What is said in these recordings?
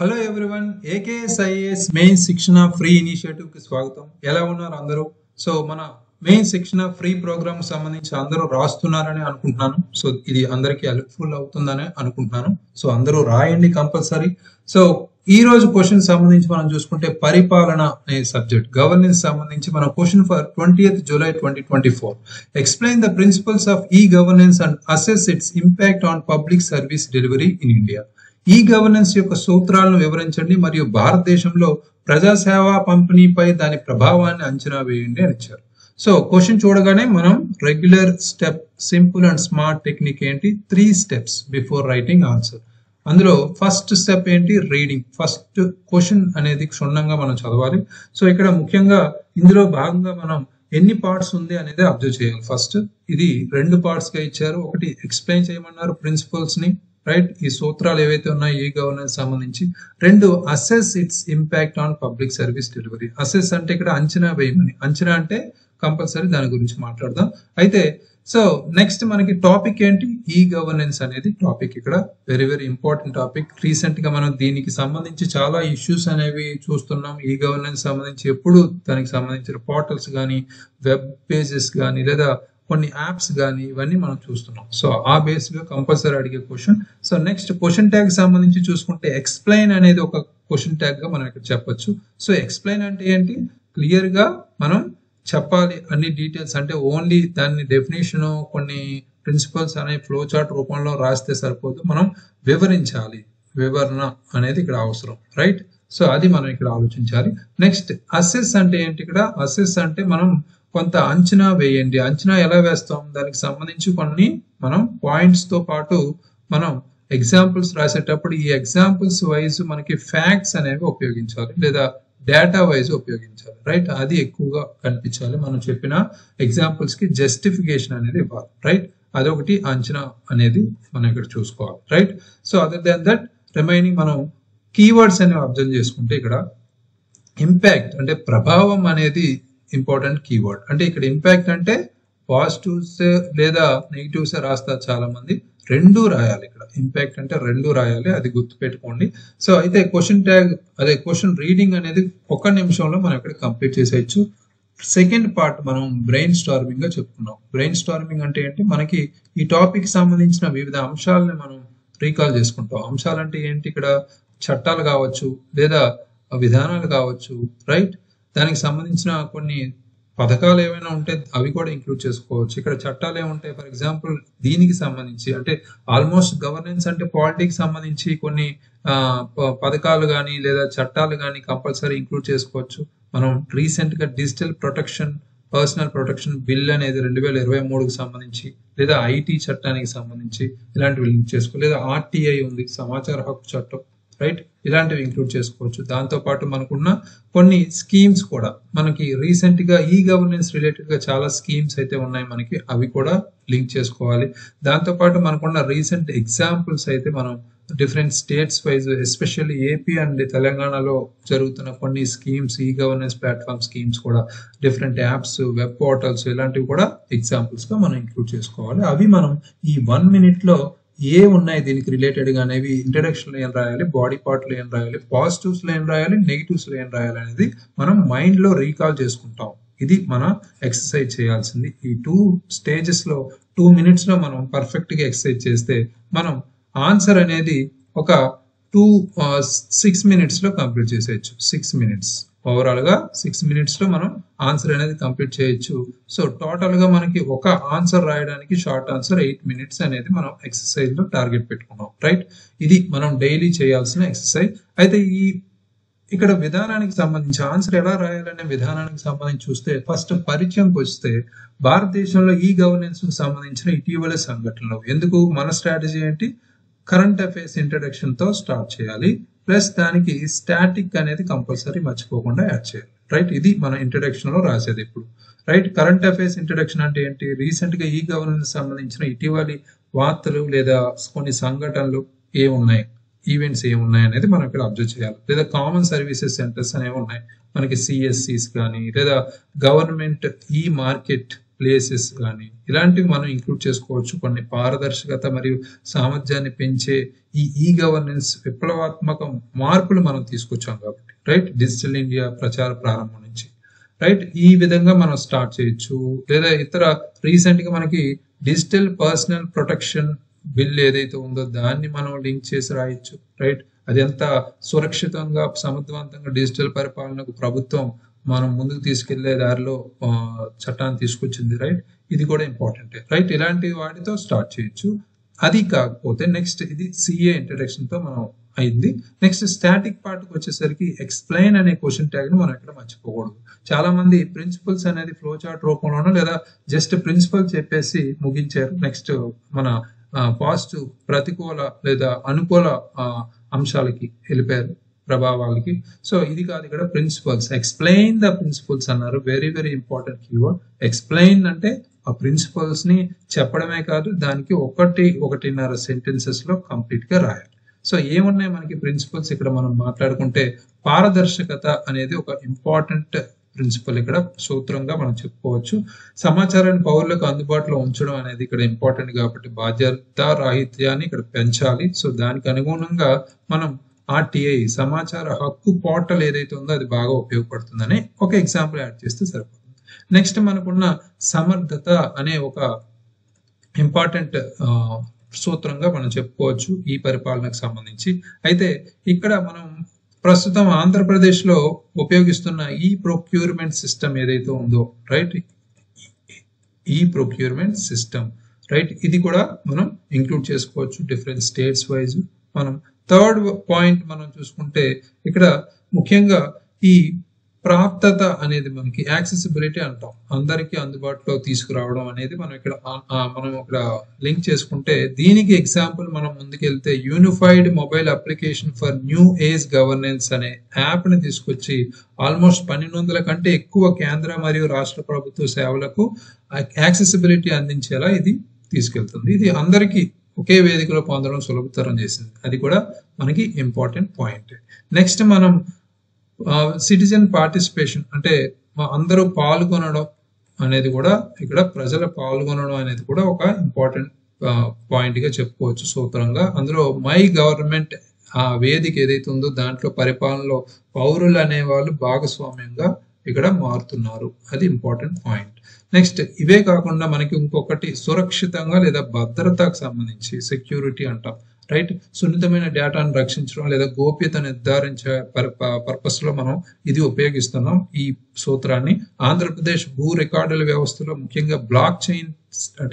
Hello everyone, AKS IAS main శిక్షణ free initiative కి స్వాగతం. ఎలా ఉన్నారు అందరూ? సో మన మెయిన్ శిక్షణ ఫ్రీ ప్రోగ్రామ్ సంబంధించి అందరూ రాస్తున్నారని అనుకుంటున్నాను. సో ఇది అందరికీ హెల్ప్ఫుల్ అవుతుందని అనుకుంటున్నాను. సో అందరూ రాయండి కంపల్సరీ. సో ఈ రోజు క్వశ్చన్ సంబంధించి మనం చూసుకుంటే పరిపాలన అనే సబ్జెక్ట్ గవర్నెన్స్ సంబంధించి మన question for 20th July 2024. Explain the principles of e governance and assess its impact on public service delivery in India. E governance యొక్క సూత్రాలను వివరించండి మరియు భారతదేశంలో ప్రజాసేవా పంపిణీపై దాని ప్రభావాన్ని అంచనా వేయండి అని ఇచ్చారు. సో క్వశ్చన్ చూడగానే మనం regular step, simple and smart technique ఏంటి, 3 steps బిఫోర్ రైటింగ్ ఆన్సర్. అందులో ఫస్ట్ స్టెప్ ఏంటి, రీడింగ్. ఫస్ట్ క్వశ్చన్ అనేది క్షుణ్ణంగా మనం చదవాలి. సో ఇక్కడ ముఖ్యంగా ఇందులో భాగంగా మనం ఎన్ని పార్ట్స్ ఉంది అనేది అబ్జర్వ్ చేయాలి. ఫస్ట్ ఇది 2 parts గా ఇచ్చారు. ఒకటి ఎక్స్ప్లెయిన్ చేయమన్నారు ప్రిన్సిపల్స్ ని, రైట్, ఈ సూత్రాలు ఏవైతే ఉన్నాయో ఈ గవర్నెన్స్ సంబంధించి. 2 assess its impact on public service delivery. Assess అంటే ఇక్కడ అంచనా వేయమని, అంచనా అంటే కంపల్సరీ దాని గురించి మాట్లాడదాం. అయితే సో నెక్స్ట్ మనకి టాపిక్ ఏంటి, ఈ గవర్నెన్స్ అనేది టాపిక్. ఇక్కడ very very important topic. Recent గా మనం దీనికి సంబంధించి చాలా ఇష్యూస్ అనేవి చూస్తున్నాం. ఈ గవర్నెన్స్ సంబంధించి ఎప్పుడు దానికి సంబంధించిన పోర్టల్స్ కానీ, వెబ్ పేజెస్ కానీ, లేదా కొన్ని యాప్స్ కానీ ఇవన్నీ మనం చూస్తున్నాం. సో ఆ బేస్ గా కంపల్సరీ అడిగే question. So next question tag సంబంధించి చూసుకుంటే ఎక్స్ప్లెయిన్ అనేది ఒక క్వశ్చన్ ట్యాగ్ గా మనం ఇక్కడ చెప్పొచ్చు. సో ఎక్స్ప్లెయిన్ అంటే ఏంటి, క్లియర్ గా మనం చెప్పాలి అన్ని డీటెయిల్స్. అంటే ఓన్లీ దాన్ని డెఫినేషన్, కొన్ని ప్రిన్సిపల్స్ అనే ఫ్లో చార్ట్ రూపంలో రాస్తే సరిపోదు, మనం వివరించాలి. వివరణ అనేది ఇక్కడ అవసరం, రైట్. సో అది మనం ఇక్కడ ఆలోచించాలి. నెక్స్ట్ అసెస్ అంటే ఏంటి, ఇక్కడ అసెస్ అంటే మనం కొంత అంచనా వేయండి. అంచనా ఎలా వేస్తాం, దానికి సంబంధించి కొన్ని మనం పాయింట్స్ తో పాటు మనం ఎగ్జాంపుల్స్ రాసేటప్పుడు ఈ ఎగ్జాంపుల్స్ వైజ్ మనకి ఫ్యాక్ట్స్ అనేవి ఉపయోగించాలి, లేదా డేటా వైజ్ ఉపయోగించాలి, రైట్. అది ఎక్కువగా కనిపించాలి. మనం చెప్పిన ఎగ్జాంపుల్స్ కి జస్టిఫికేషన్ అనేది ఇవ్వాలి, రైట్. అదొకటి అంచనా అనేది మనం ఇక్కడ చూసుకోవాలి, right. So other than that remaining మనం కీవర్డ్స్ అనేవి అబ్జర్వ్ చేసుకుంటే ఇక్కడ ఇంపాక్ట్ అంటే ప్రభావం అనేది ఇంపార్టెంట్ కీవర్డ్. అంటే ఇక్కడ ఇంపాక్ట్ అంటే పాజిటివ్స్ లేదా నెగిటివ్స్ రాస్తారు చాలా మంది, 2 రాయాలి. ఇక్కడ ఇంపాక్ట్ అంటే 2 రాయాలి, అది గుర్తు పెట్టుకోండి. సో అయితే క్వశ్చన్ ట్యాగ్ అదే క్వశ్చన్ రీడింగ్ అనేది 1 నిమిషంలో మనం ఇక్కడ కంప్లీట్ చేసేయచ్చు. సెకండ్ పార్ట్ మనం బ్రెయిన్ స్టార్మింగ్ గా చెప్పుకున్నాం. బ్రెయిన్ స్టార్మింగ్ అంటే ఏంటి, మనకి ఈ టాపిక్ సంబంధించిన వివిధ అంశాలను మనం రీకాల్ చేసుకుంటాం. అంశాలు అంటే ఏంటి, ఇక్కడ చట్టాలు కావచ్చు, లేదా విధానాలు కావచ్చు, రైట్. దానికి సంబంధించిన కొన్ని పథకాలు ఏమైనా ఉంటే అవి కూడా ఇంక్లూడ్ చేసుకోవచ్చు. ఇక్కడ చట్టాలు ఏముంటాయి, ఫర్ ఎగ్జాంపుల్ దీనికి సంబంధించి అంటే ఆల్మోస్ట్ గవర్నెన్స్ అంటే పాలిటిక్స్ సంబంధించి కొన్ని పథకాలు కానీ లేదా చట్టాలు కానీ కంపల్సరీ ఇంక్లూడ్ చేసుకోవచ్చు. మనం రీసెంట్ గా digital protection, personal protection bill అనేది 2023కి సంబంధించి, లేదా ఐటీ చట్టానికి సంబంధించి ఇలాంటివి లింక్ చేసుకో, లేదా ఆర్టీఐ ఉంది, సమాచార హక్కు చట్టం, రైట్. ఇలాంటివి ఇంక్లూడ్ చేసుకోవచ్చు. దాంతో పాటు మనకున్న కొన్ని స్కీమ్స్ కూడా మనకి రీసెంట్ గా ఈ గవర్నెన్స్ రిలేటెడ్ గా చాలా స్కీమ్స్ అయితే ఉన్నాయి మనకి, అవి కూడా లింక్ చేసుకోవాలి. దాంతో పాటు మనకున్న రీసెంట్ ఎగ్జాంపుల్స్ అయితే మనం different states wise, especially AP and తెలంగాణలో జరుగుతున్న కొన్ని schemes, e governance platform schemes కూడా, డిఫరెంట్ యాప్స్, వెబ్ పోర్టల్స్, ఇలాంటివి కూడా ఎగ్జాంపుల్స్ గా మనం ఇంక్లూడ్ చేసుకోవాలి. అవి మనం ఈ 1 minute లో ఏ ఉన్నాయి దీనికి రిలేటెడ్ గా అనేవి ఇంట్రడక్షన్ లో ఏం రాయాలి, బాడీ పార్ట్ లో ఏం రాయాలి, పాజిటివ్స్ లో ఏం రాయాలి, నెగిటివ్స్ లో ఏం రాయాలి అనేది మనం మైండ్ లో రీకాల్ చేసుకుంటాం. ఇది మన ఎక్సర్సైజ్ చేయాల్సింది. ఈ 2 stages లో 2 minutes లో మనం పర్ఫెక్ట్ గా ఎక్సర్సైజ్ చేస్తే మనం ఆన్సర్ అనేది ఒక 6 minutes లో కంప్లీట్ చేసేయచ్చు. 6 minutes ఓవరాల్ గా 6 minutes లో మనం ఆన్సర్ అనేది కంప్లీట్ చేయొచ్చు. సో టోటల్ గా మనకి ఒక ఆన్సర్ రాయడానికి షార్ట్ ఆన్సర్ 8 minutes అనేది మనం ఎక్సర్సైజ్ లో టార్గెట్ పెట్టుకున్నాం, రైట్. ఇది మనం డైలీ చేయాల్సిన ఎక్సర్సైజ్. అయితే ఈ ఇక్కడ విధానానికి సంబంధించి ఆన్సర్ ఎలా రాయాలనే విధానానికి సంబంధించి చూస్తే ఫస్ట్ పరిచయంకి వస్తే భారతదేశంలో ఈ గవర్నెన్స్ కు సంబంధించిన ఇటీవల సంఘటనలు. ఎందుకు, మన స్ట్రాటజీ ఏంటి, కరెంట్ అఫైర్స్ ఇంట్రడక్షన్ తో స్టార్ట్ చేయాలి, ప్లస్ దానికి స్టాటిక్ అనేది కంపల్సరీ మర్చిపోకుండా యాడ్ చేయాలి, రైట్. ఇది మన ఇంట్రడక్షన్ లో రాసేది ఇప్పుడు, రైట్. కరెంట్ అఫైర్స్ ఇంట్రడక్షన్ అంటే ఏంటి, రీసెంట్ గా ఈ గవర్నెన్స్ సంబంధించిన ఇటీవలి వార్తలు లేదా కొన్ని సంఘటనలు ఏమున్నాయి, ఈవెంట్స్ ఏమున్నాయి అనేది మనం ఇక్కడ అబ్జర్వ్ చేయాలి. లేదా కామన్ సర్వీసెస్ సెంటర్స్ అనేవి ఉన్నాయి మనకి, సిఎస్సిస్ కానీ, లేదా గవర్నమెంట్ ఈ మార్కెట్ ప్లేసెస్ కానీ ఇలాంటివి మనం ఇంక్లూడ్ చేసుకోవచ్చు. కొన్ని పారదర్శకత మరియు సామర్థ్యాన్ని పెంచే ఈ గవర్నెన్స్ విప్లవాత్మక మార్పులు మనం తీసుకొచ్చాం కాబట్టి రైట్, డిజిటల్ ఇండియా ప్రచార ప్రారంభం నుంచి రైట్, ఈ విధంగా మనం స్టార్ట్ చేయొచ్చు. లేదా ఇతర రీసెంట్ గా మనకి డిజిటల్ పర్సనల్ ప్రొటెక్షన్ బిల్ ఏదైతే ఉందో దాన్ని మనం లింక్ చేసి రాయొచ్చు రైట్. అది ఎంత సురక్షితంగా సమర్థవంతంగా డిజిటల్ పరిపాలనకు ప్రభుత్వం మనం ముందుకు తీసుకెళ్లే దారిలో చట్టాన్ని తీసుకొచ్చింది రైట్. ఇది కూడా ఇంపార్టెంట్ రైట్. ఇలాంటి వాటితో స్టార్ట్ చేయొచ్చు. అది కాకపోతే నెక్స్ట్ ఇది సిఏ ఇంట్రడక్షన్ తో మనం అయింది. నెక్స్ట్ స్టాటిక్ పార్ట్ కి వచ్చేసరికి ఎక్స్ప్లెయిన్ అనే క్వశ్చన్ ట్యాగ్ ని మనం ఎక్కడ మర్చిపోకూడదు. చాలా మంది ప్రిన్సిపల్స్ అనేది ఫ్లో చార్ట్ రూపంలోనో లేదా జస్ట్ ప్రిన్సిపల్ చెప్పేసి ముగించారు. నెక్స్ట్ మన పాజిటివ్ ప్రతికూల లేదా అనుకూల అంశాలకి వెళ్ళిపోయారు, ప్రభావాలకి. సో ఇది కాదు, ఇక్కడ ప్రిన్సిపల్స్ ఎక్స్ప్లెయిన్ ద ప్రిన్సిపల్స్ అన్నారు. Very very important keyword. Explain అంటే ఆ ప్రిన్సిపల్స్ ని చెప్పడమే కాదు, దానికి ఒకటిన్నర సెంటెన్సెస్ లో కంప్లీట్ గా రాయాలి. సో ఏమున్నాయి మనకి ప్రిన్సిపల్స్ ఇక్కడ మనం మాట్లాడుకుంటే, పారదర్శకత అనేది ఒక ఇంపార్టెంట్ ప్రిన్సిపల్ ఇక్కడ సూత్రంగా మనం చెప్పుకోవచ్చు. సమాచారాన్ని పౌరులకు అందుబాటులో ఉంచడం అనేది ఇక్కడ ఇంపార్టెంట్ కాబట్టి బాధ్యత రాహిత్యాన్ని ఇక్కడ పెంచాలి. సో దానికి అనుగుణంగా మనం ఆర్టీఐ సమాచార హక్కు పోర్టల్ ఏదైతే ఉందో అది బాగా ఉపయోగపడుతుందని ఒక ఎగ్జాంపుల్ యాడ్ చేస్తే సరిపోతుంది. నెక్స్ట్ మనకున్న సమర్థత అనే ఒక ఇంపార్టెంట్ సూత్రంగా మనం చెప్పుకోవచ్చు ఈ పరిపాలనకు సంబంధించి. అయితే ఇక్కడ మనం ప్రస్తుతం ఆంధ్రప్రదేశ్ లో ఉపయోగిస్తున్న ఈ ప్రొక్యూర్మెంట్ సిస్టమ్ ఏదైతే ఉందో రైట్, ఈ ప్రొక్యూర్మెంట్ సిస్టమ్ రైట్, ఇది కూడా మనం ఇంక్లూడ్ చేసుకోవచ్చు డిఫరెంట్ స్టేట్స్ వైజ్. మనం థర్డ్ పాయింట్ మనం చూసుకుంటే ఇక్కడ ముఖ్యంగా ఈ ప్రాప్తత అనేది మనకి యాక్సెసిబిలిటీ అంటాం, అందరికీ అందుబాటులో తీసుకురావడం అనేది మనం ఇక్కడ లింక్ చేసుకుంటే, దీనికి ఎగ్జాంపుల్ మనం ముందుకెళ్తే unified mobile application for new age governance అనే యాప్ ని తీసుకొచ్చి ఆల్మోస్ట్ 1200 కంటే ఎక్కువ కేంద్ర మరియు రాష్ట్ర ప్రభుత్వ సేవలకు యాక్సెసిబిలిటీ అందించేలా ఇది తీసుకెళ్తుంది. ఇది అందరికీ ఒకే వేదికలో పొందడం సులభతరం చేసింది. అది కూడా మనకి ఇంపార్టెంట్ పాయింట్. నెక్స్ట్ మనం సిటిజన్ పార్టిసిపేషన్ అంటే అందరూ పాల్గొనడం అనేది కూడా, ఇక్కడ ప్రజల పాల్గొనడం అనేది కూడా ఒక ఇంపార్టెంట్ పాయింట్ గా చెప్పుకోవచ్చు సూత్రంగా. అందులో మై గవర్నమెంట్ ఆ వేదిక ఏదైతే ఉందో దాంట్లో పరిపాలనలో పౌరులు అనే వాళ్ళు భాగస్వామ్యంగా ఇక్కడ మారుతున్నారు, అది ఇంపార్టెంట్ పాయింట్. నెక్స్ట్ ఇవే కాకుండా మనకి ఇంకొకటి సురక్షితంగా లేదా భద్రతకు సంబంధించి సెక్యూరిటీ అంటాం రైట్. సున్నితమైన డేటాను రక్షించడం లేదా గోప్యత నిర్ధారించే పర్పస్ లో మనం ఇది ఉపయోగిస్తున్నాం ఈ సూత్రాన్ని. ఆంధ్రప్రదేశ్ భూ రికార్డుల వ్యవస్థలో ముఖ్యంగా బ్లాక్ చైన్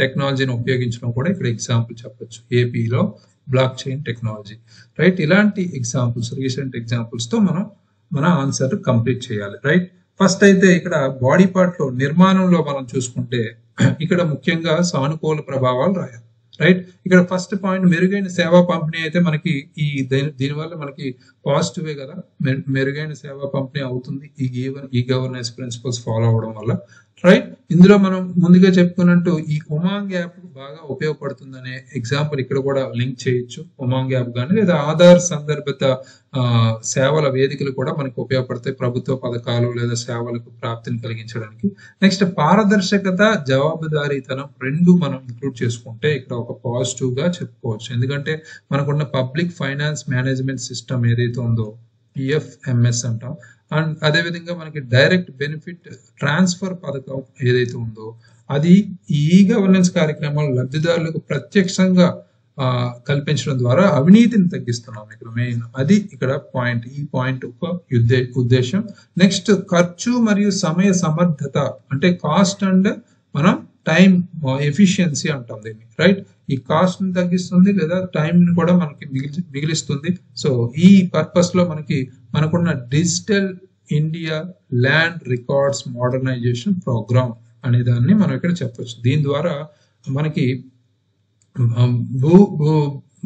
టెక్నాలజీని ఉపయోగించడం కూడా ఇక్కడ ఎగ్జాంపుల్ చెప్పొచ్చు. ఏపీలో బ్లాక్ చైన్ టెక్నాలజీ రైట్. ఇలాంటి ఎగ్జాంపుల్స్, రీసెంట్ ఎగ్జాంపుల్స్ తో మనం మన ఆన్సర్ కంప్లీట్ చేయాలి రైట్. ఫస్ట్ అయితే ఇక్కడ బాడీ పార్ట్ లో నిర్మాణంలో మనం చూసుకుంటే ఇక్కడ ముఖ్యంగా సానుకూల ప్రభావాలు రాయాలి రైట్. ఇక్కడ ఫస్ట్ పాయింట్ మెరుగైన సేవా పంపిణీ అయితే మనకి దీనివల్ల మనకి పాజిటివే కదా, మెరుగైన సేవా పంపిణీ అవుతుంది ఈ గవర్నెన్స్ ప్రిన్సిపల్స్ ఫాలో అవడం వల్ల రైట్. ఇందులో మనం ముందుగా చెప్పుకున్నట్టు ఈ ఉమాంగ్ యాప్ బాగా ఉపయోగపడుతుందనే ఎగ్జాంపుల్ ఇక్కడ కూడా లింక్ చేయొచ్చు. ఉమాంగ్ యాప్ కానీ లేదా ఆధార్ సందర్భిత సేవల వేదికలు కూడా మనకు ఉపయోగపడతాయి ప్రభుత్వ పథకాలు లేదా సేవలకు ప్రాప్తిని కలిగించడానికి. నెక్స్ట్ పారదర్శకత, జవాబుదారీతనం రెండు మనం ఇంక్లూడ్ చేసుకుంటే ఇక్కడ ఒక పాజిటివ్ గా చెప్పుకోవచ్చు. ఎందుకంటే మనకున్న పబ్లిక్ ఫైనాన్స్ మేనేజ్మెంట్ సిస్టమ్ ఏదైతే ఉందో PFMS అంటాం, అండ్ అదేవిధంగా మనకి డైరెక్ట్ బెనిఫిట్ ట్రాన్స్ఫర్ పథకం ఏదైతే ఉందో అది ఈ గవర్నెన్స్ కార్యక్రమాలు లబ్ధిదారులకు ప్రత్యక్షంగా కల్పించడం ద్వారా అవినీతిని తగ్గిస్తున్నాం ఇక్కడ మెయిన్, అది ఇక్కడ పాయింట్. ఈ పాయింట్ ఒక ఉద్దేశం. నెక్స్ట్ ఖర్చు మరియు సమయ సమర్థత అంటే కాస్ట్ అండ్ మనం టైం ఎఫిషియన్సీ అంటాం దీన్ని రైట్. ఈ కాస్ట్ ని తగ్గిస్తుంది లేదా టైం ని కూడా మనకి మిగిలిస్తుంది. సో ఈ పర్పస్ లో మనకున్న digital India land records modernization program అనే దాన్ని మనం ఇక్కడ చెప్పొచ్చు. దీని ద్వారా మనకి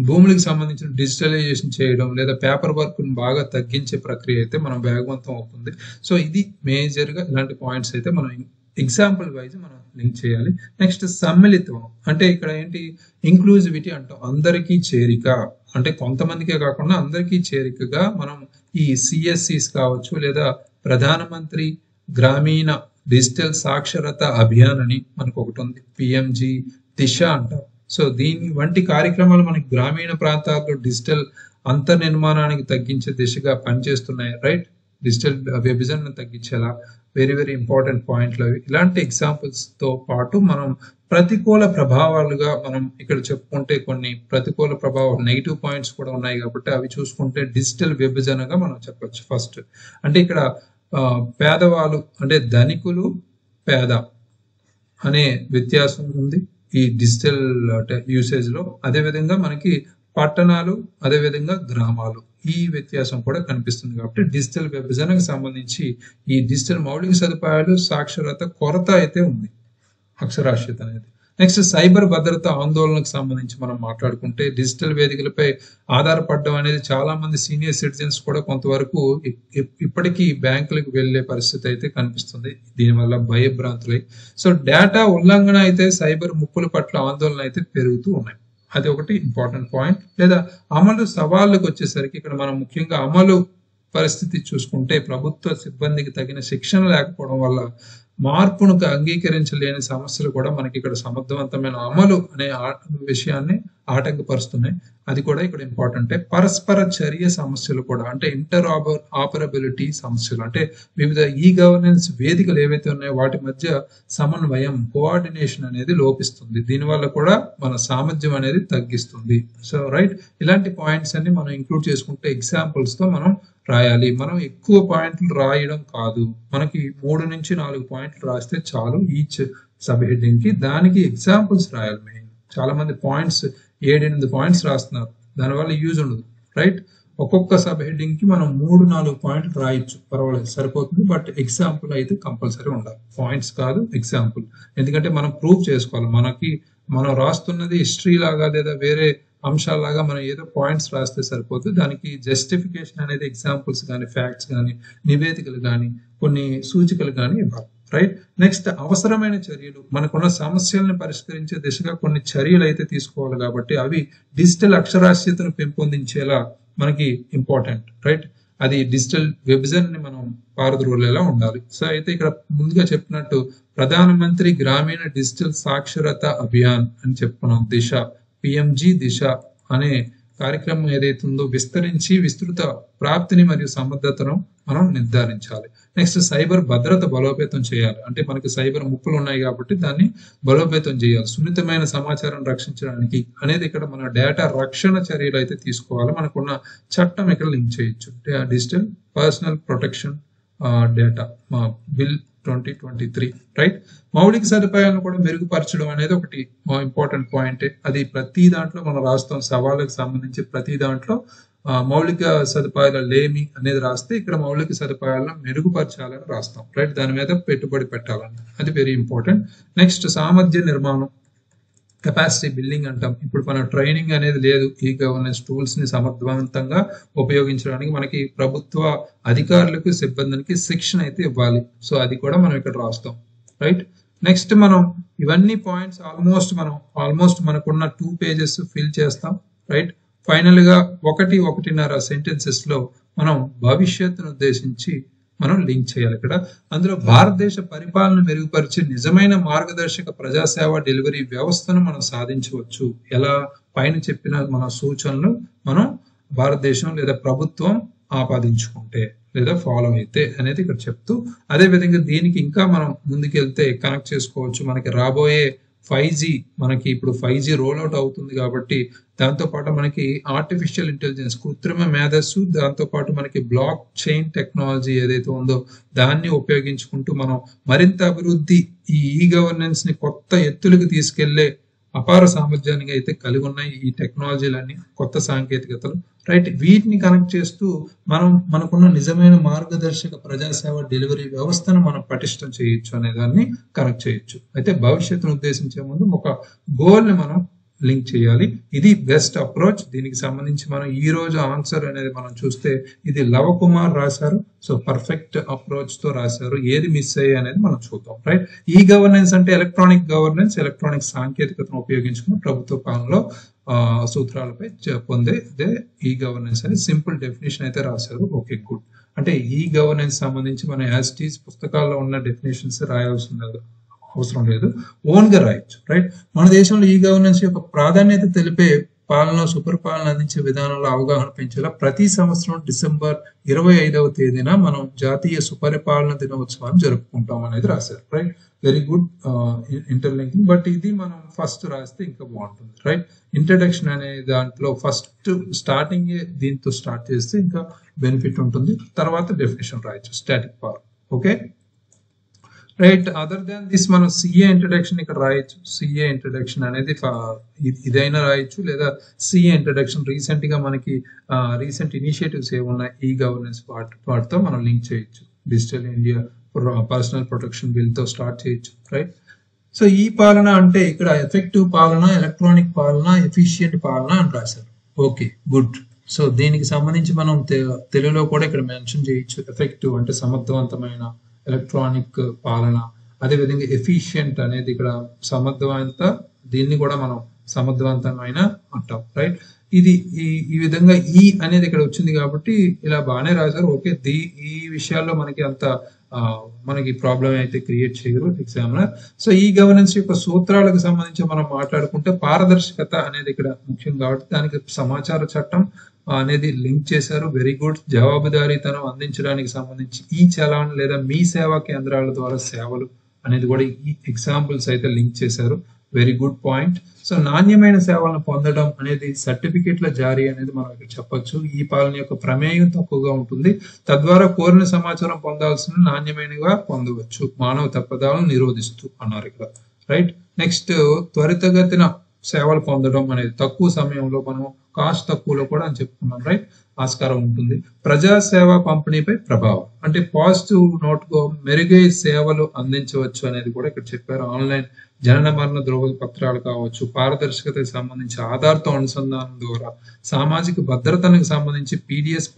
భూములకు సంబంధించిన డిజిటలైజేషన్ చేయడం లేదా పేపర్ వర్క్ బాగా తగ్గించే ప్రక్రియ అయితే మనం వేగవంతం అవుతుంది. సో ఇది మేజర్ గా ఇలాంటి పాయింట్స్ అయితే మనం ఎగ్జాంపుల్ వైజ్ మనం లింక్ చేయాలి. నెక్స్ట్ సమ్మిళితం అంటే ఇక్కడ ఏంటి, ఇంక్లూజివిటీ అంటాం, అందరికీ చేరిక అంటే కొంతమందికే కాకుండా అందరికీ చేరికగా మనం ఈ CSCs కావచ్చు లేదా ప్రధానమంత్రి గ్రామీణ డిజిటల్ సాక్షరత అభియాన్ అని మనకు ఒకటి ఉంది, పిఎంజి దిశ అంటారు. సో దీని వంటి కార్యక్రమాలు మనకి గ్రామీణ ప్రాంతాల్లో డిజిటల్ అంతర్నిర్మాణానికి తగ్గించే దిశగా పనిచేస్తున్నాయి, రైట్? డిజిటల్ విభజనను తగ్గించేలా వెరీ వెరీ ఇంపార్టెంట్ పాయింట్లు అవి. ఇలాంటి ఎగ్జాంపుల్స్ తో పాటు మనం ప్రతికూల ప్రభావాలుగా మనం ఇక్కడ చెప్పుకుంటే కొన్ని ప్రతికూల ప్రభావాలు, నెగిటివ్ పాయింట్స్ కూడా ఉన్నాయి కాబట్టి అవి చూసుకుంటే డిజిటల్ విభజనగా మనం చెప్పొచ్చు. ఫస్ట్ అంటే ఇక్కడ పేదవాళ్ళు అంటే ధనికులు పేద అనే వ్యత్యాసం ఉంది ఈ డిజిటల్ యూసేజ్ లో. అదేవిధంగా మనకి పట్టణాలు, అదేవిధంగా గ్రామాలు, ఈ వ్యత్యాసం కూడా కనిపిస్తుంది. కాబట్టి డిజిటల్ విభజనకు సంబంధించి ఈ డిజిటల్ మౌలిక సదుపాయాలు సాక్షరత కొరత అయితే ఉంది, అక్షరాస్యత అనేది. నెక్స్ట్ సైబర్ భద్రత ఆందోళనకు సంబంధించి మనం మాట్లాడుకుంటే డిజిటల్ వేదికలపై ఆధారపడడం అనేది చాలా మంది సీనియర్ సిటిజన్స్ కూడా కొంతవరకు ఇప్పటికీ బ్యాంకులకు వెళ్లే పరిస్థితి అయితే కనిపిస్తుంది, దీనివల్ల భయభ్రాంతులై. సో డేటా ఉల్లంఘన అయితే సైబర్ ముప్పుల పట్ల ఆందోళన అయితే పెరుగుతూ ఉన్నాయి, అది ఒకటి ఇంపార్టెంట్ పాయింట్. లేదా అమలు సవాళ్ళకు వచ్చేసరికి ఇక్కడ మనం ముఖ్యంగా అమలు పరిస్థితి చూసుకుంటే ప్రభుత్వ సిబ్బందికి తగిన శిక్షణ లేకపోవడం వల్ల మార్పును అంగీకరించలేని సమస్యలు కూడా మనకి ఇక్కడ సమర్థవంతమైన అమలు అనే విషయాన్ని ఆటంకపరుస్తున్నాయి, అది కూడా ఇక్కడ ఇంపార్టెంటే. పరస్పర చర్య సమస్యలు కూడా అంటే ఇంటర్ ఆపరబిలిటీ సమస్యలు, అంటే వివిధ ఈ గవర్నెన్స్ వేదికలు ఏవైతే ఉన్నాయో వాటి మధ్య సమన్వయం, కోఆర్డినేషన్ అనేది లోపిస్తుంది, దీనివల్ల కూడా మన సామర్థ్యం అనేది తగ్గిస్తుంది. సో రైట్, ఇలాంటి పాయింట్స్ అన్ని మనం ఇంక్లూడ్ చేసుకుంటే ఎగ్జాంపుల్స్ తో మనం రాయాలి. మనం ఎక్కువ పాయింట్లు రాయడం కాదు, మనకి 3 నుంచి 4 పాయింట్లు రాస్తే చాలు ఈచ్ సబ్ హెడ్డింగ్ కి, దానికి ఎగ్జాంపుల్స్ రాయాలి మెయిన్. చాలా మంది పాయింట్స్ 7-8 పాయింట్స్ రాస్తున్నారు, దానివల్ల యూజ్ ఉండదు, రైట్? ఒక్కొక్క సబ్ హెడ్డింగ్ కి మనం 3-4 పాయింట్లు రాయొచ్చు, పర్వాలేదు, సరిపోతుంది. బట్ ఎగ్జాంపుల్ అయితే కంపల్సరీ ఉండాలి, పాయింట్స్ కాదు ఎగ్జాంపుల్. ఎందుకంటే మనం ప్రూవ్ చేసుకోవాలి, మనం రాస్తున్నది హిస్టరీ లాగా లేదా వేరే అంశాలాగా మనం ఏదో పాయింట్స్ రాస్తే సరిపోతుంది, దానికి జస్టిఫికేషన్ అనేది ఎగ్జాంపుల్స్ కానీ, ఫ్యాక్ట్స్ కానీ, నివేదికలు కానీ, కొన్ని సూచికలు కానీ ఇవ్వాలి, రైట్? నెక్స్ట్ అవసరమైన చర్యలు, మనకున్న సమస్యలను పరిష్కరించే దిశగా కొన్ని చర్యలు అయితే తీసుకోవాలి కాబట్టి అవి డిజిటల్ అక్షరాస్యతను పెంపొందించేలా మనకి ఇంపార్టెంట్, రైట్? అది డిజిటల్ విభజనని మనం పారద్రోలేలా ఉండాలి. సో అయితే ఇక్కడ ముందుగా చెప్పినట్టు ప్రధానమంత్రి గ్రామీణ డిజిటల్ సాక్షరత అభియాన్ అని చెప్పుకున్నాం, దిశ, పిఎంజి దిశ అనే కార్యక్రమం ఏదైతే ఉందో విస్తరించి విస్తృత ప్రాప్తిని మరియు సమర్థతను మనం నిర్ధారించాలి. నెక్స్ట్ సైబర్ భద్రత బలోపేతం చేయాలి, అంటే మనకి సైబర్ ముప్పులు ఉన్నాయి కాబట్టి దాన్ని బలోపేతం చేయాలి, సున్నితమైన సమాచారం రక్షించడానికి అనేది ఇక్కడ మన డేటా రక్షణ చర్యలు అయితే తీసుకోవాలి. మనకున్న చట్టం ఇక్కడ లింక్ చేయొచ్చు, digital personal protection data bill 2023, right? మౌలిక సదుపాయాలను కూడా మెరుగుపరచడం అనేది ఒకటి ఇంపార్టెంట్ పాయింటే, అది ప్రతి దాంట్లో మనం రాస్తాం, సవాళ్ళకు సంబంధించి ప్రతి దాంట్లో మౌలిక సదుపాయాల లేమి అనేది రాస్తే ఇక్కడ మౌలిక సదుపాయాలను మెరుగుపరచాలని రాస్తాం, రైట్? దాని మీద పెట్టుబడి పెట్టాలని, అది వెరీ ఇంపార్టెంట్. నెక్స్ట్ సామర్థ్య నిర్మాణం, కెపాసిటీ బిల్డింగ్ అంటాం. ఇప్పుడు మన ట్రైనింగ్ అనేది లేదు, ఈ గవర్నెన్స్ టూల్స్ ని సమర్థవంతంగా ఉపయోగించడానికి మనకి ప్రభుత్వ అధికారులకు, సిబ్బందికి శిక్షణ అయితే ఇవ్వాలి. సో అది కూడా మనం ఇక్కడ రాస్తాం, రైట్? నెక్స్ట్ మనం ఇవన్నీ పాయింట్స్ ఆల్మోస్ట్ మనకున్న 2 pages ఫిల్ చేస్తాం, రైట్? ఫైనల్ గా 1-1.5 సెంటెన్సెస్ లో మనం భవిష్యత్తును ఉద్దేశించి మనం లింక్ చేయాలి. ఇక్కడ అందులో భారతదేశ పరిపాలన మెరుగుపరిచే నిజమైన మార్గదర్శక ప్రజాసేవ డెలివరీ వ్యవస్థను మనం సాధించవచ్చు, ఎలా? పైన చెప్పిన మన సూచనలు మనం భారతదేశం లేదా ప్రభుత్వం ఆపాదించుకుంటే లేదా ఫాలో అయితే అనేది ఇక్కడ చెప్తూ, అదే విధంగా దీనికి ఇంకా మనం ముందుకెళ్తే కనెక్ట్ చేసుకోవచ్చు. మనకి రాబోయే 5G, మనకి ఇప్పుడు 5G రోల్అవుట్ అవుతుంది కాబట్టి దాంతో పాటు మనకి ఆర్టిఫిషియల్ ఇంటెలిజెన్స్, కృత్రిమ మేధస్సు, దాంతో పాటు మనకి బ్లాక్ చైన్ టెక్నాలజీ ఏదైతే ఉందో దాన్ని ఉపయోగించుకుంటూ మనం మరింత అభివృద్ధి, ఈ గవర్నెన్స్ ని కొత్త ఎత్తులకు తీసుకెళ్లే అపార సామర్థ్యాన్ని అయితే కలిగి ఉన్నాయి ఈ టెక్నాలజీలన్నీ, కొత్త సాంకేతికతలు, రైట్? వీటిని కనెక్ట్ చేస్తూ మనకున్న నిజమైన మార్గదర్శక ప్రజాసేవ డెలివరీ వ్యవస్థను మనం పటిష్టం చేయొచ్చు అనే దాన్ని కనెక్ట్ చేయొచ్చు. అయితే భవిష్యత్తును ఉద్దేశించే ముందు ఒక గోల్ ని మనం లింక్ చేయాలి. ఇది బెస్ట్ అప్రోచ్. దీనికి సంబంధించి మనం ఈ రోజు ఆన్సర్ అనేది మనం చూస్తే ఇది లవకుమార్ రాశారు. సో పర్ఫెక్ట్ అప్రోచ్ తో రాశారు. ఏది మిస్ అయ్యాయి అనేది మనం చూద్దాం. రైట్, ఈ గవర్నెన్స్ అంటే ఎలక్ట్రానిక్ గవర్నెన్స్, ఎలక్ట్రానిక్ సాంకేతికతను ఉపయోగించుకుని ప్రభుత్వ పాలనలో సూత్రాలపై పొందే ఈ గవర్నెన్స్ అని సింపుల్ డెఫినేషన్ అయితే రాశారు. Okay, good. అంటే ఈ గవర్నెన్స్ సంబంధించి మనం యాజ్ ఇట్ ఈజ్ పుస్తకాల్లో ఉన్న డెఫినేషన్స్ రాయాల్సిన అవసరం లేదు, ఓన్ గా రాయొచ్చు. రైట్, మన దేశంలో ఈ గవర్నెన్స్ యొక్క ప్రాధాన్యత తెలిపే పాలన, సుపరిపాలన అందించే విధానంలో అవగాహన పెంచేలా ప్రతి సంవత్సరం డిసెంబర్ 25వ తేదీన మనం జాతీయ సుపరిపాలన దినోత్సవాన్ని జరుపుకుంటాం అనేది రాశారు. Right, very good interlinking. But ఇది మనం ఫస్ట్ రాస్తే ఇంకా బాగుంటుంది. రైట్, ఇంట్రడక్షన్ అనే దాంట్లో ఫస్ట్ స్టార్టింగ్ దీంతో స్టార్ట్ చేస్తే ఇంకా బెనిఫిట్ ఉంటుంది. తర్వాత డెఫినేషన్ రాయొచ్చు, static power. Okay, right. Other than this మనం సిఏ ఇంట్రడక్షన్ ఇక్కడ రాయొచ్చు. సిఏ ఇంట్రడక్షన్ అనేది ఇదైనా రాయొచ్చు, లేదా సిఏ ఇంట్రడక్షన్ రీసెంట్ గా మనకి రీసెంట్ ఇనిషియేటివ్స్ ఏమున్నాయి ఈ గవర్నెన్స్ వాటితో మనం లింక్ చేయొచ్చు. Digital India personal protection bill తో స్టార్ట్ చేయొచ్చు. రైట్, సో ఈ పాలన అంటే ఇక్కడ ఎఫెక్టివ్ పాలన, ఎలక్ట్రానిక్ పాలన, ఎఫిషియంట్ పాలన అని రాశారు. Okay, good. సో దీనికి సంబంధించి మనం తెలుగులో కూడా ఇక్కడ మెన్షన్ చేయొచ్చు. ఎఫెక్టివ్ అంటే సమర్థవంతమైన ఎలక్ట్రానిక్ పాలన, అదేవిధంగా ఎఫిషియంట్ అనేది ఇక్కడ సమర్థవంత, దీన్ని కూడా మనం సమర్థవంతమైన అంటాం. రైట్, ఇది ఈ విధంగా ఈ అనేది ఇక్కడ వచ్చింది కాబట్టి ఇలా బాగానే రాశారు. ఓకే, ఈ విషయాల్లో మనకి అంత మనకి ప్రాబ్లం అయితే క్రియేట్ చేయరు ఎగ్జామినర్. సో ఈ గవర్నెన్స్ యొక్క సూత్రాలకు సంబంధించి మనం మాట్లాడుకుంటే పారదర్శకత అనేది ఇక్కడ ముఖ్యం కాబట్టి దానికి సమాచార చట్టం అనేది లింక్ చేశారు. Very good. జవాబుదారీతనం అందించడానికి సంబంధించి ఈ చలాన్ లేదా మీ సేవా కేంద్రాల ద్వారా సేవలు అనేది కూడా ఈ ఎగ్జాంపుల్స్ అయితే లింక్ చేశారు. Very good point. సో నాణ్యమైన సేవలను పొందడం అనేది సర్టిఫికెట్ల జారీ అనేది మనం ఇక్కడ చెప్పొచ్చు. ఈ పాలన యొక్క ప్రమేయం తక్కువగా ఉంటుంది, తద్వారా కోరిన సమాచారం పొందాల్సిన నాణ్యమైనగా పొందవచ్చు, మానవ తప్పిదాలను నిరోధిస్తూ అన్నారు ఇక్కడ. రైట్, నెక్స్ట్ త్వరితగతిన సేవలు పొందడం అనేది తక్కువ సమయంలో మనం కాస్ట్ తక్కువలో కూడా అని చెప్పుకున్నాం. రైట్, ఆస్కారం ఉంటుంది. ప్రజా సేవా పంపిణీపై ప్రభావం అంటే పాజిటివ్ నోట్ గా మెరుగై సేవలు అందించవచ్చు అనేది కూడా ఇక్కడ చెప్పారు. ఆన్లైన్ జనన మరణ ధృవపత్రాలు కావచ్చు, పారదర్శకతకు సంబంధించి ఆధార్తో అనుసంధానం ద్వారా సామాజిక భద్రతకు సంబంధించి పీడిఎస్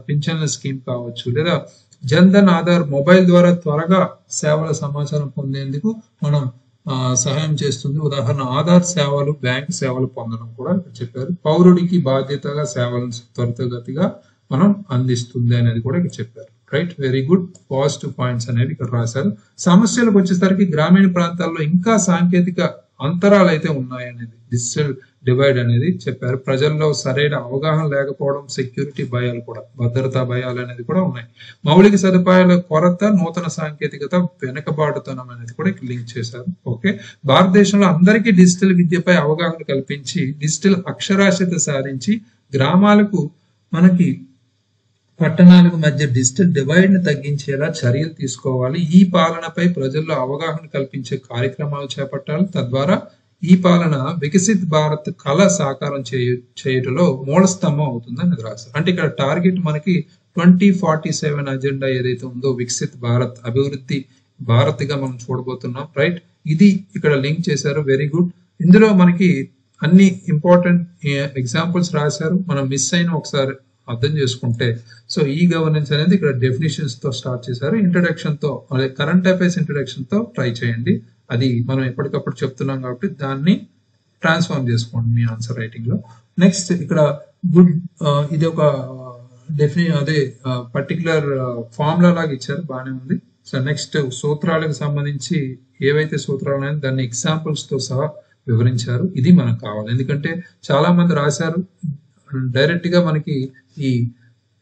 పింఛన్ల స్కీమ్ కావచ్చు, లేదా జన్ధన్ ఆధార్ మొబైల్ ద్వారా త్వరగా సేవల సమాచారం పొందేందుకు మనం సహాయం చేస్తుంది. ఉదాహరణ ఆధార్ సేవలు, బ్యాంక్ సేవలు పొందడం కూడా ఇక్కడ చెప్పారు. పౌరుడికి బాధ్యతగా సేవలను త్వరితగతిగా మనం అందిస్తుంది అనేది కూడా ఇక్కడ చెప్పారు. Right, very good. Positive points అనేవి ఇక్కడ రాశారు. సమస్యలకు వచ్చేసరికి గ్రామీణ ప్రాంతాల్లో ఇంకా సాంకేతిక అంతరాలు అయితే ఉన్నాయనేది, డిజిటల్ డివైడ్ అనేది చెప్పారు. ప్రజల్లో సరైన అవగాహన లేకపోవడం, సెక్యూరిటీ భయాలు కూడా, భద్రతా భయాలు అనేది కూడా ఉన్నాయి. మౌలిక సదుపాయాల కొరత, నూతన సాంకేతికత వెనుకబాటుతనం అనేది కూడా లింక్ చేశారు. ఓకే, భారతదేశంలో అందరికీ డిజిటల్ విద్యపై అవగాహన కల్పించి డిజిటల్ అక్షరాస్యత సాధించి గ్రామాలకు మనకి పట్టణాలకు మధ్య డిజిటల్ డివైడ్ ని తగ్గించేలా చర్యలు తీసుకోవాలి. ఈ పాలనపై ప్రజల్లో అవగాహన కల్పించే కార్యక్రమాలు చేపట్టాలి. తద్వారా ఈ పాలన వికసిత్ భారత్ కళ సాకారం చేయటంలో మూల స్తంభం అవుతుందని రాశారు. అంటే ఇక్కడ టార్గెట్ మనకి 2047 అజెండా ఏదైతే ఉందో వికసిత్ భారత్, అభివృద్ధి భారత్ గా మనం చూడబోతున్నాం. రైట్, ఇది ఇక్కడ లింక్ చేశారు. Very good. ఇందులో మనకి అన్ని ఇంపార్టెంట్ ఎగ్జాంపుల్స్ రాశారు. మనం మిస్ అయిన ఒకసారి అర్థం చేసుకుంటే, సో ఈ గవర్నెన్స్ అనేది ఇక్కడ డెఫినేషన్స్ తో స్టార్ట్ చేశారు. ఇంట్రడక్షన్ తో, అదే కరెంట్ అఫైర్స్ ఇంట్రడక్షన్ తో ట్రై చేయండి. అది మనం ఎప్పటికప్పుడు చెప్తున్నాం కాబట్టి దాన్ని ట్రాన్స్ఫార్మ్ చేసుకోండి మీ ఆన్సర్ రైటింగ్ లో. నెక్స్ట్ ఇక్కడ గుడ్, ఇది ఒక అదే పర్టికులర్ ఫార్ములా లాగా ఇచ్చారు, బాగానే ఉంది. సో నెక్స్ట్ సూత్రాలకు సంబంధించి ఏవైతే సూత్రాలు ఉన్నాయో దాన్ని ఎగ్జాంపుల్స్ తో సహా వివరించారు. ఇది మనకు కావాలి, ఎందుకంటే చాలా మంది రాశారు డైరెక్ట్ గా మనకి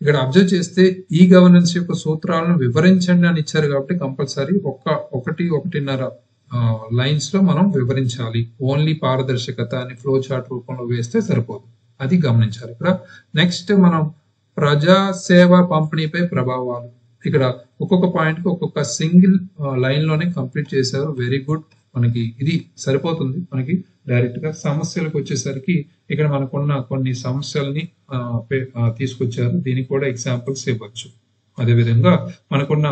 ఇక్కడ అబ్జర్వ్ చేస్తే ఈ గవర్నెన్స్ యొక్క సూత్రాలను వివరించండి అని ఇచ్చారు కాబట్టి కంపల్సరీ ఒకటిన్నర లైన్స్ లో మనం వివరించాలి. ఓన్లీ పారదర్శకత అని ఫ్లో చార్ట్ రూపంలో వేస్తే సరిపోదు, అది గమనించాలి ఇక్కడ. నెక్స్ట్ మనం ప్రజా సేవ పంపిణీపై ప్రభావాలు, ఇక్కడ ఒక్కొక్క పాయింట్ కి ఒక్కొక్క సింగిల్ లైన్ లోనే కంప్లీట్ చేశారు. Very good. మనకి ఇది సరిపోతుంది. మనకి డైరెక్ట్ గా సమస్యలకు వచ్చేసరికి ఇక్కడ మనకున్న కొన్ని సమస్యల్ని తీసుకొచ్చారు, దీనికి కూడా ఎగ్జాంపుల్స్ ఇవ్వచ్చు. అదేవిధంగా మనకున్న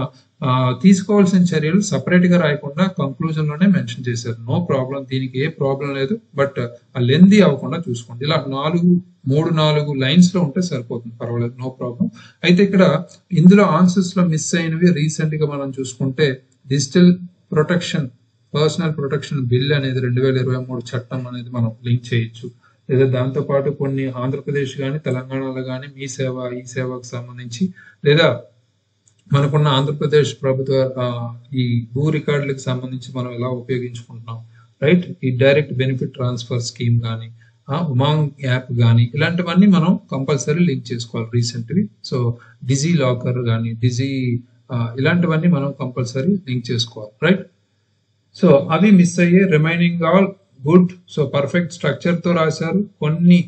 తీసుకోవాల్సిన చర్యలు సపరేట్ గా రాయకుండా కంక్లూజన్ లోనే మెన్షన్ చేశారు. నో ప్రాబ్లం, దీనికి ఏ ప్రాబ్లం లేదు, బట్ ఆ లెందీ అవ్వకుండా చూసుకోండి. ఇలా 4 లైన్స్ లో ఉంటే సరిపోతుంది, పర్వాలేదు, నో ప్రాబ్లం. అయితే ఇక్కడ ఇందులో ఆన్సర్స్ లో మిస్ అయినవి రీసెంట్ గా మనం చూసుకుంటే digital protection personal protection bill అనేది 2023 చట్టం అనేది మనం లింక్ చేయొచ్చు. లేదా దాంతో పాటు కొన్ని ఆంధ్రప్రదేశ్ కానీ తెలంగాణలో కానీ మీ సేవ ఈ సేవకు సంబంధించి, లేదా మనకున్న ఆంధ్రప్రదేశ్ ప్రభుత్వ ఈ భూ రికార్డులకు సంబంధించి మనం ఎలా ఉపయోగించుకుంటున్నాం, రైట్? ఈ డైరెక్ట్ బెనిఫిట్ ట్రాన్స్ఫర్ స్కీమ్ కానీ ఉమాంగ్ యాప్ కానీ ఇలాంటివన్నీ మనం కంపల్సరీ లింక్ చేసుకోవాలి రీసెంట్వి. సో డిజీ లాకర్ కానీ ఇలాంటివన్నీ మనం కంపల్సరీ లింక్ చేసుకోవాలి, రైట్? సో అవి మిస్ అయ్యే, remaining all good. So perfect structure తో రాశారు. కొన్ని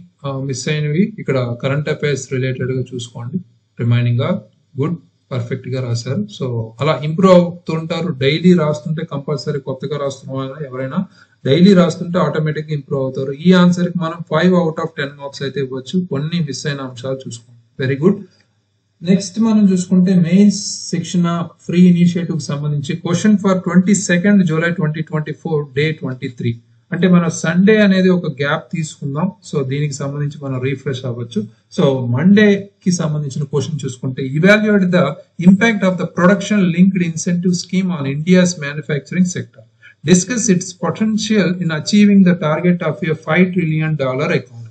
మిస్ అయినవి ఇక్కడ కరెంట్ అఫైర్స్ రిలేటెడ్ గా చూసుకోండి. రిమైనింగ్ ఆల్ గుడ్, పర్ఫెక్ట్ గా రాశారు. సో అలా ఇంప్రూవ్ అవుతుంటారు. డైలీ రాస్తుంటే కంపల్సరీ కొత్తగా రాస్తున్న ఎవరైనా డైలీ రాస్తుంటే ఆటోమేటిక్ గా ఇంప్రూవ్ అవుతారు. ఈ ఆన్సర్ కి మనం 5 out of 10 మార్క్స్ అయితే ఇవ్వచ్చు. కొన్ని మిస్ అయిన అంశాలు చూసుకోండి. Very good. నెక్స్ట్ మనం చూసుకుంటే మెయిన్స్ శిక్షణ ఫ్రీ ఇనిషియేటివ్ కి సంబంధించి క్వశ్చన్ ఫర్ 22 July 2024 డే 23. అంటే మనం సండే అనేది ఒక గ్యాప్ తీసుకుందాం. సో దీనికి సంబంధించి మనం రీఫ్రెష్ అవ్వచ్చు. సో మండే కి సంబంధించిన క్వశ్చన్ చూసుకుంటే evaluate the impact of the production linked incentive scheme on India's manufacturing sector, discuss it's potential in achieving the target of A $5 trillion economy.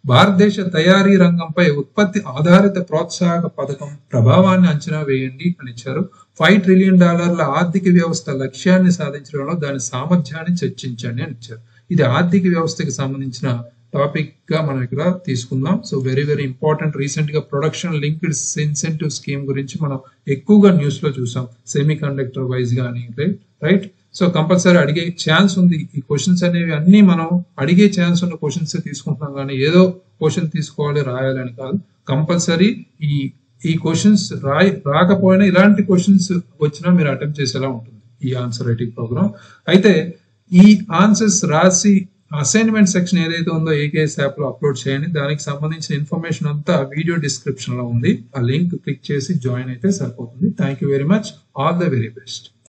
భారతదేశ తయారీ రంగంపై ఉత్పత్తి ఆధారిత ప్రోత్సాహక పథకం ప్రభావాన్ని అంచనా వేయండి అని ఇచ్చారు. $5 trillion ఆర్థిక వ్యవస్థ లక్ష్యాన్ని సాధించడంలో దాని సామర్థ్యాన్ని చర్చించండి అని ఇచ్చారు. ఇది ఆర్థిక వ్యవస్థకి సంబంధించిన టాపిక్ గా మనం ఇక్కడ తీసుకుందాం. So very very important. Recent గా ప్రొడక్షన్ లింక్డ్ ఇన్సెంటివ్ స్కీమ్ గురించి మనం ఎక్కువగా న్యూస్ లో చూసాం, సెమీ కండక్టర్ వైజ్ కానీ, రైట్? సో కంపల్సరీ అడిగే ఛాన్స్ ఉంది. ఈ క్వశ్చన్స్ అనేవి అన్ని మనం అడిగే ఛాన్స్ ఉన్న క్వశ్చన్స్ తీసుకుంటున్నాం, కానీ ఏదో క్వశ్చన్ తీసుకోవాలి రాయాలని కాదు. కంపల్సరీ ఈ క్వశ్చన్స్ రాకపోయినా ఇలాంటి క్వశ్చన్స్ వచ్చినా మీరు అటెంప్ట్ చేసేలా ఉంటుంది ఈ ఆన్సర్ రైటింగ్ ప్రోగ్రామ్. అయితే ఈ ఆన్సర్స్ రాసి అసైన్మెంట్ సెక్షన్ ఏదైతే ఉందో AKS యాప్ లో అప్లోడ్ చేయండి. దానికి సంబంధించిన ఇన్ఫర్మేషన్ అంతా వీడియో డిస్క్రిప్షన్ లో ఉంది. ఆ లింక్ క్లిక్ చేసి జాయిన్ అయితే సరిపోతుంది. Thank you very much. All the very best.